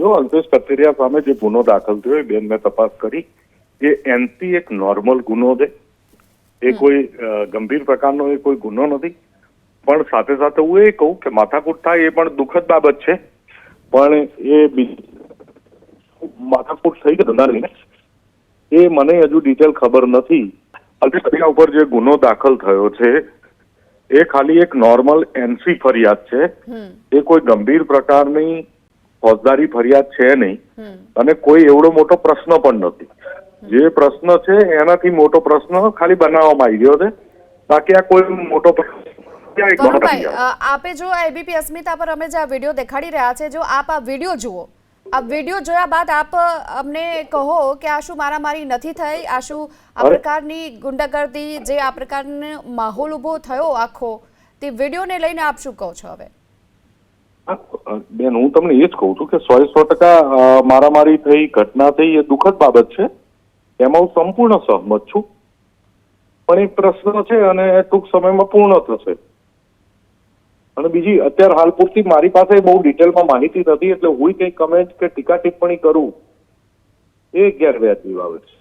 જો અલ્પેશ કથિરિયા સામે જે ગુનો દાખલ થયો એ બેન મેં તપાસ કરી એ એનસી એક નોર્મલ ગુનો છે, એ કોઈ ગંભીર પ્રકારનો એ કોઈ ગુનો નથી. પણ સાથે સાથે હું એ કહું કે માથાકૂટ થાય એ પણ દુઃખદ બાબત છે, પણ એ માથાકૂટ થઈ કે ધંધા લઈને એ મને હજુ ડિટેલ ખબર નથી. અલ્પેશ કથિરિયા ઉપર જે ગુનો દાખલ થયો છે એ ખાલી એક નોર્મલ એનસી ફરિયાદ છે, એ કોઈ ગંભીર પ્રકારની ફોજદારી ફરિયાદ છે નહીં, અને કોઈ એવડો મોટો પ્રશ્ન પણ નથી. જે પ્રશ્ન છે એનાથી મોટો પ્રશ્ન ખાલી બનાવવામાં આવી ગયો છે, બાકી આ કોઈ મોટો આપે જો એબીપી અસ્મિતા પર અમે જે આ વિડીયો દેખાડી રહ્યા છે, જો આપ આ વિડીયો જુઓ, આ વિડીયો જોયા બાદ આપ અમને કહો કે આ શું મારામારી નથી થઈ, આ શું આ પ્રકારની ગુંડાગર્દી, જે આ પ્રકારનો માહોલ ઉભો થયો આખો, તે વિડીયોને લઈને આપ શું કહો છો? હવે બેન હું તમને એ જ કહું છું કે 100% મારામારી થઈ, ઘટના થઈ, એ દુઃખદ બાબત છે, એમાં હું સંપૂર્ણ સહમત છું. પણ એક પ્રશ્ન છે અને ટૂંક સમયમાં પૂર્ણ થશે. અને બીજી અત્યારે હાલ પૂરતી મારી પાસે બહુ ડિટેલમાં માહિતી નથી, એટલે હું કઈ કમેન્ટ કે ટીકા ટિપ્પણી કરું એ ગેરવ્યાજબી બાબત છે.